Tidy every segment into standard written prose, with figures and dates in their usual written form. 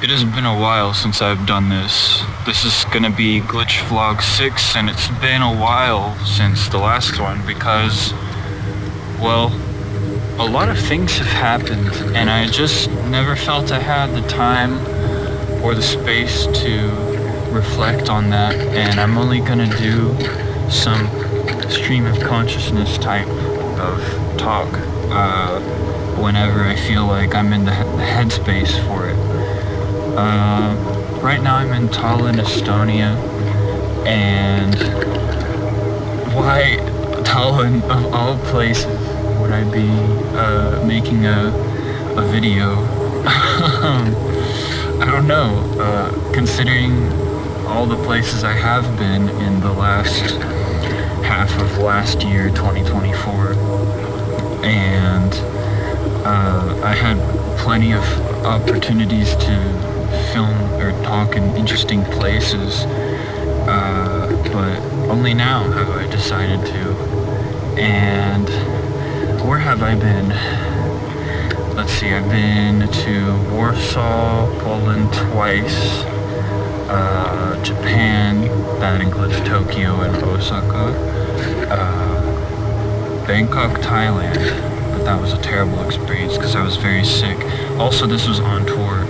It has been a while since I've done this. This is gonna be Glitch Vlog 6, and it's been a while since the last one because, well, a lot of things have happened, and I just never felt I had the time or the space to reflect on that, and I'm only gonna do some stream of consciousness type of talk whenever I feel like I'm in the headspace for it. Right now I'm in Tallinn, Estonia, and why Tallinn of all places would I be making a video? I don't know, considering all the places I have been in the last half of last year, 2024, and I had plenty of opportunities to film or talk in interesting places, but only now have I decided to. And where have I been? Let's see, I've been to Warsaw, Poland twice, Japan, that includes Tokyo and Osaka, Bangkok, Thailand, but that was a terrible experience because I was very sick. Also, this was on tour,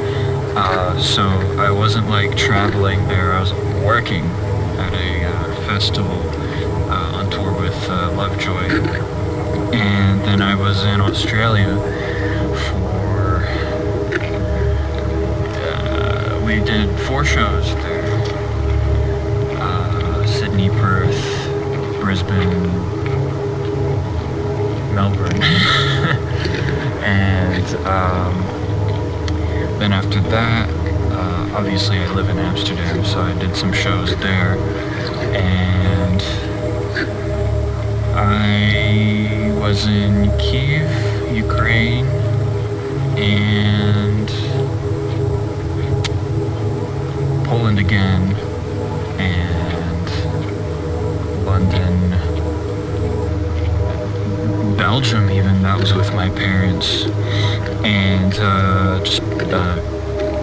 so I wasn't like traveling there, I was working at a festival on tour with Lovejoy. And then I was in Australia for, we did 4 shows there, Sydney, Perth, Brisbane, Melbourne, and then after that, obviously I live in Amsterdam, so I did some shows there, and I was in Kiev, Ukraine, and Poland again, and London, Belgium even, that was with my parents, and just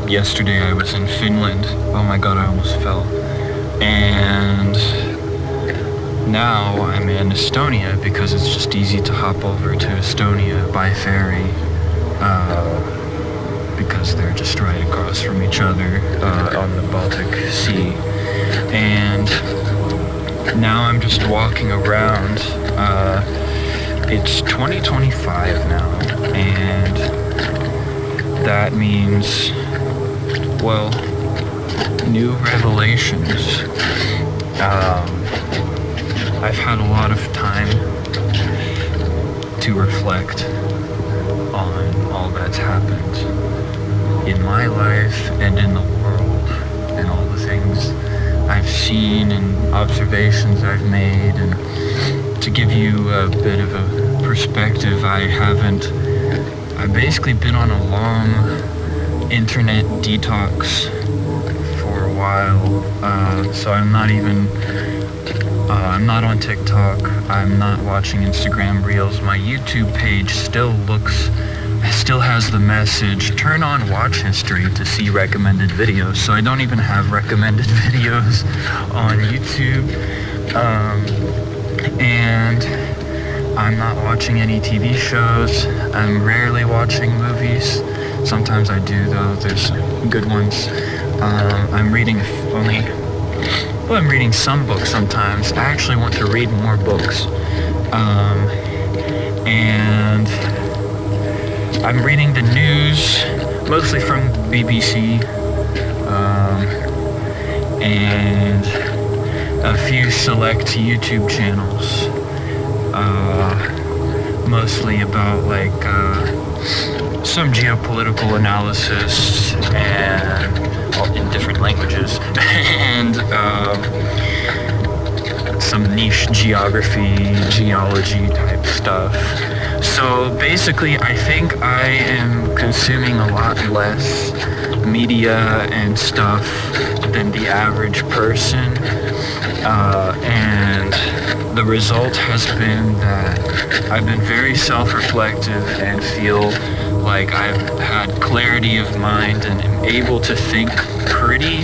yesterday I was in Finland. Oh my god, I almost fell. And now I'm in Estonia because it's just easy to hop over to Estonia by ferry, because they're just right across from each other on the Baltic Sea. And now I'm just walking around. It's 2025 now, and that means, well, new revelations. I've had a lot of time to reflect on all that's happened in my life and in the world, and all the things I've seen and observations I've made. And to give you a bit of a perspective, I've basically been on a long internet detox for a while, so I'm not on TikTok, I'm not watching Instagram Reels. My YouTube page still has the message, turn on watch history to see recommended videos, so I don't even have recommended videos on YouTube, and I'm not watching any TV shows. I'm rarely watching movies. Sometimes I do, though, there's good ones. I'm reading I'm reading some books sometimes. I actually want to read more books. And I'm reading the news, mostly from BBC, and a few select YouTube channels, mostly about like some geopolitical analysis and in different languages, and some niche geology type stuff. So basically, I think I am consuming a lot less media and stuff than the average person, and the result has been that I've been very self-reflective and feel like I've had clarity of mind and am able to think pretty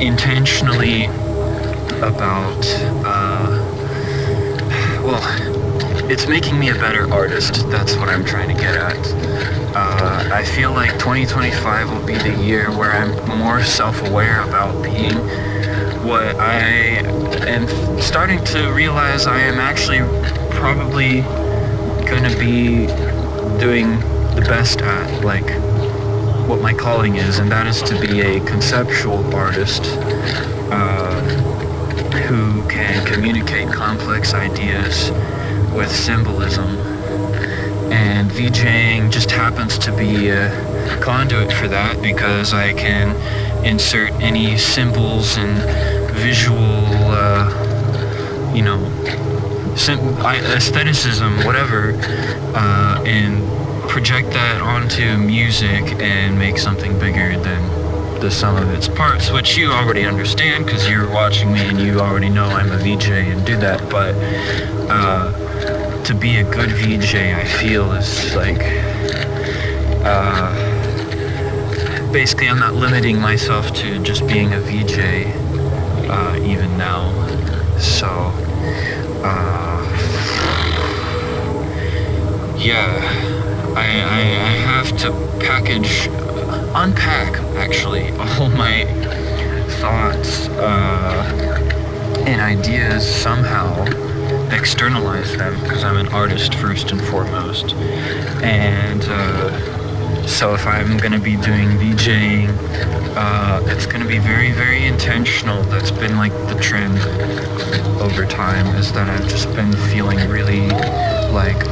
intentionally about, well, it's making me a better artist. That's what I'm trying to get at. I feel like 2025 will be the year where I'm more self-aware about being what I am starting to realize I am actually probably gonna be doing the best at, like what my calling is, and that is to be a conceptual artist who can communicate complex ideas with symbolism. And VJing just happens to be a conduit for that, because I can insert any symbols and visual, aestheticism, whatever, and project that onto music and make something bigger than the sum of its parts, which you already understand because you're watching me and you already know I'm a VJ and do that. But to be a good VJ, I feel, is like basically I'm not limiting myself to just being a VJ even now. So I have to unpack actually all my thoughts and ideas somehow, externalize them, because I'm an artist first and foremost. And so if I'm going to be doing DJing, it's going to be very, very intentional. That's been like the trend over time, is that I've just been feeling really like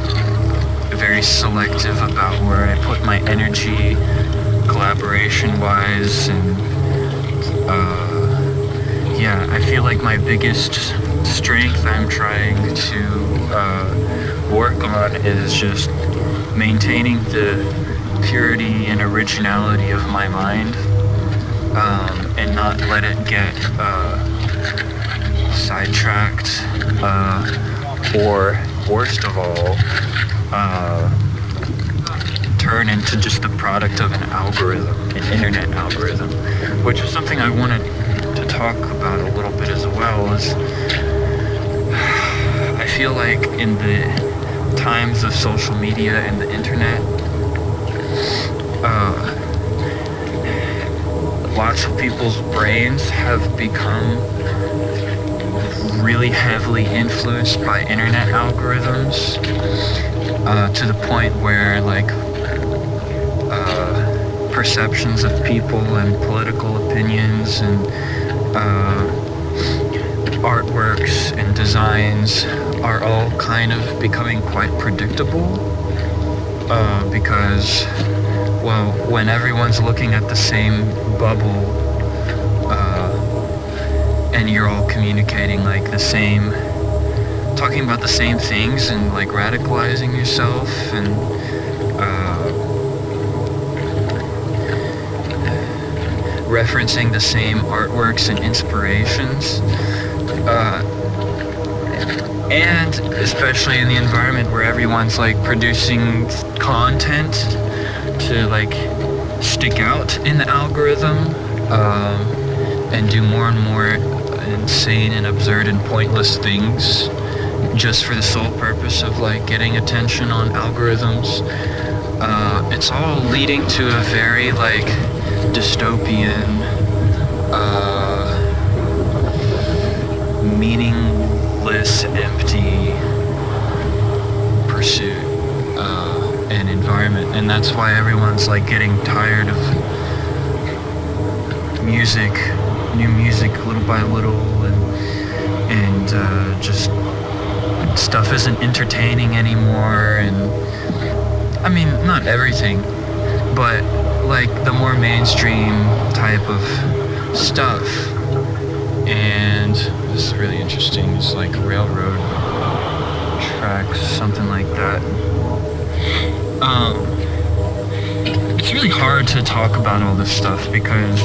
very selective about where I put my energy, collaboration-wise, and I feel like my biggest strength I'm trying to work on is just maintaining the purity and originality of my mind, and not let it get sidetracked, or worst of all, turn into just the product of an algorithm, an internet algorithm, which is something I wanted to talk about a little bit as well. Is I feel like in the times of social media and the internet, lots of people's brains have become really heavily influenced by internet algorithms, to the point where like perceptions of people and political opinions and artworks and designs are all kind of becoming quite predictable, because, well, when everyone's looking at the same bubble, and you're all communicating like the same, talking about the same things and like radicalizing yourself and referencing the same artworks and inspirations, and especially in the environment where everyone's like producing content to like stick out in the algorithm, and do more and more insane and absurd and pointless things just for the sole purpose of like getting attention on algorithms. It's all leading to a very like dystopian, meaningless, empty pursuit and environment, and that's why everyone's like getting tired of music, new music, little by little, and just stuff isn't entertaining anymore. And I mean, not everything, but like the more mainstream type of stuff. And this is really interesting. It's like railroad tracks, something like that. It's really hard to talk about all this stuff because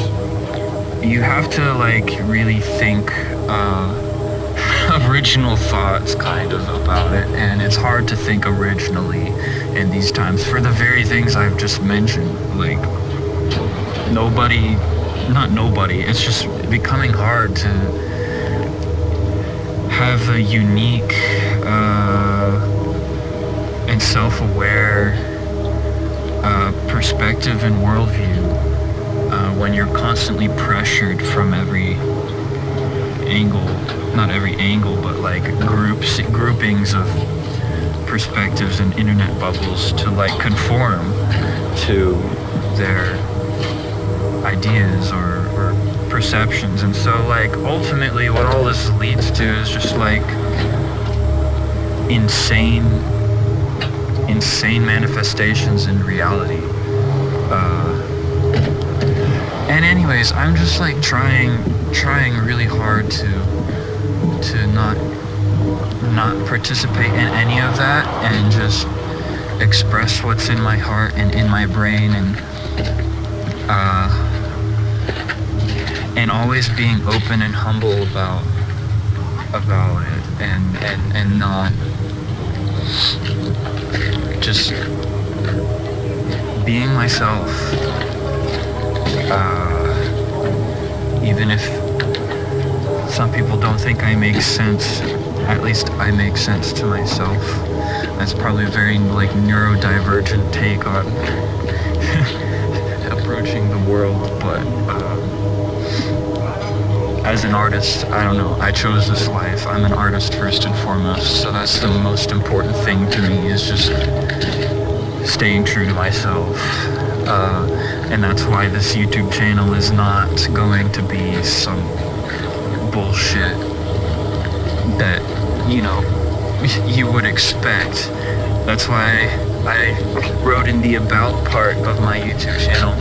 you have to like really think original thoughts kind of about it, and it's hard to think originally in these times for the very things I've just mentioned. Like, it's just becoming hard to have a unique and self-aware perspective and worldview when you're constantly pressured from every angle, not every angle, but like groupings of perspectives and internet bubbles to like conform to their ideas or perceptions. And so like ultimately what all this leads to is just like insane manifestations in reality. And anyways, I'm just like trying really hard to not participate in any of that and just express what's in my heart and in my brain, and always being open and humble about it, and not just being myself, even if some people don't think I make sense. At least I make sense to myself. That's probably a very like neurodivergent take on approaching the world, but as an artist, I don't know, I chose this life. I'm an artist first and foremost, so that's the most important thing to me, is just staying true to myself. And that's why this YouTube channel is not going to be some bullshit that, you know, you would expect. That's why I wrote in the about part of my YouTube channel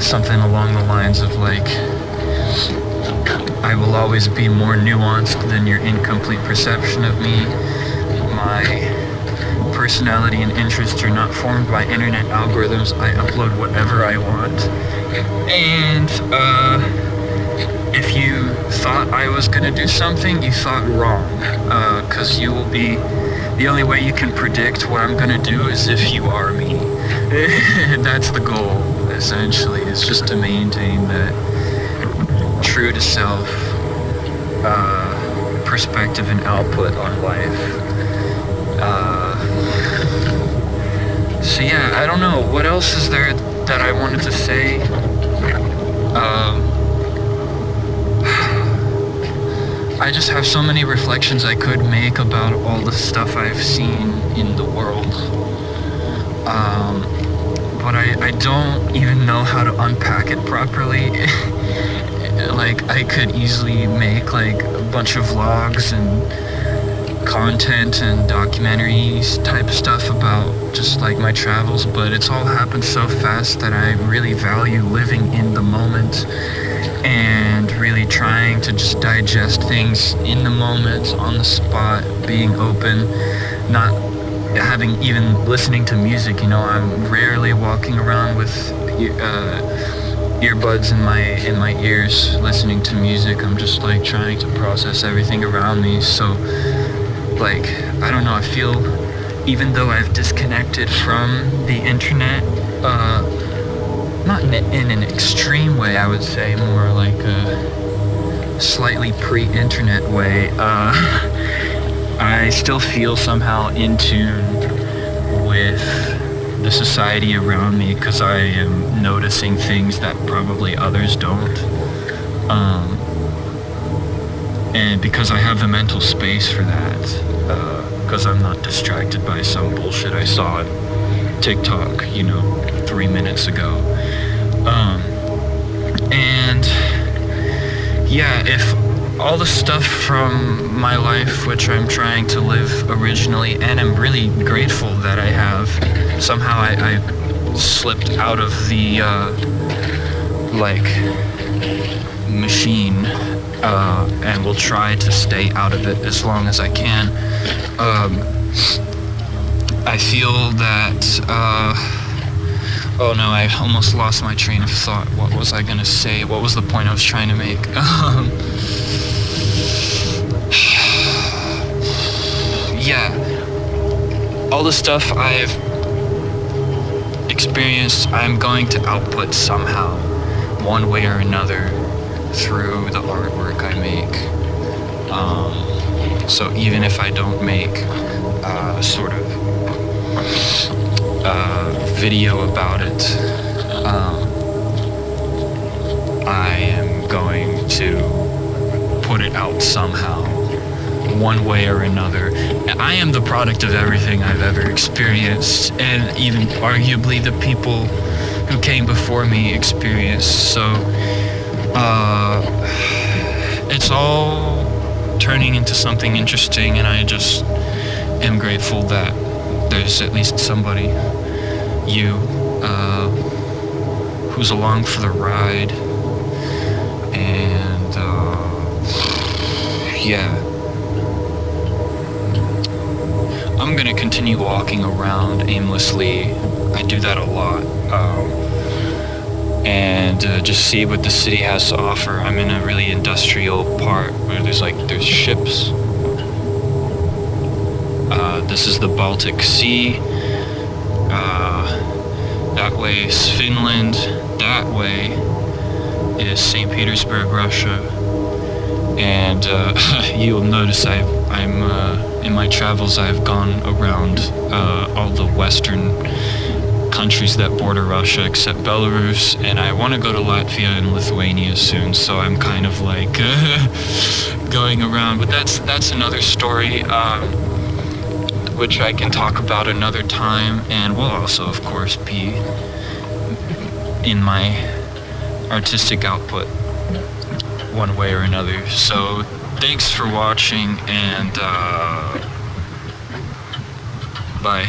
something along the lines of like, I will always be more nuanced than your incomplete perception of me. My personality and interests are not formed by internet algorithms. I upload whatever I want. And if you thought I was gonna do something, you thought wrong. Cause you will be, the only way you can predict what I'm gonna do is if you are me. That's the goal, essentially, is just to maintain that true to self perspective and output on life. So yeah, I don't know, what else is there that I wanted to say? I just have so many reflections I could make about all the stuff I've seen in the world. But I don't even know how to unpack it properly. Like, I could easily make like a bunch of vlogs and content and documentaries type stuff about just like my travels, but it's all happened so fast that I really value living in the moment and really trying to just digest things in the moment, on the spot, being open, not having even listening to music. You know, I'm rarely walking around with earbuds in my ears listening to music. I'm just like trying to process everything around me. So like, I don't know, I feel, even though I've disconnected from the internet, not in an extreme way, I would say, more like a slightly pre-internet way, I still feel somehow in tune with the society around me, because I am noticing things that probably others don't. And because I have the mental space for that, because I'm not distracted by some bullshit I saw on TikTok, 3 minutes ago. And yeah, if all the stuff from my life, which I'm trying to live originally, and I'm really grateful that I have, somehow I slipped out of the machine, and will try to stay out of it as long as I can. I feel that, oh no, I almost lost my train of thought. What was I gonna say? What was the point I was trying to make? all the stuff I've experienced, I'm going to output somehow, one way or another, through the artwork I make. So even if I don't make sort of video about it, I am going to put it out somehow, one way or another. I am the product of everything I've ever experienced, and even arguably the people who came before me experienced. So it's all turning into something interesting, and I just am grateful that there's at least somebody, you, who's along for the ride. And yeah, I'm gonna continue walking around aimlessly. I do that a lot, and just see what the city has to offer. I'm in a really industrial part where there's ships. This is the Baltic Sea. That way is Finland. That way is St. Petersburg, Russia. And you'll notice I'm in my travels, I've gone around all the western countries that border Russia except Belarus, and I want to go to Latvia and Lithuania soon, so I'm kind of like going around, but that's another story, which I can talk about another time, and will also of course be in my artistic output one way or another. So thanks for watching, and bye.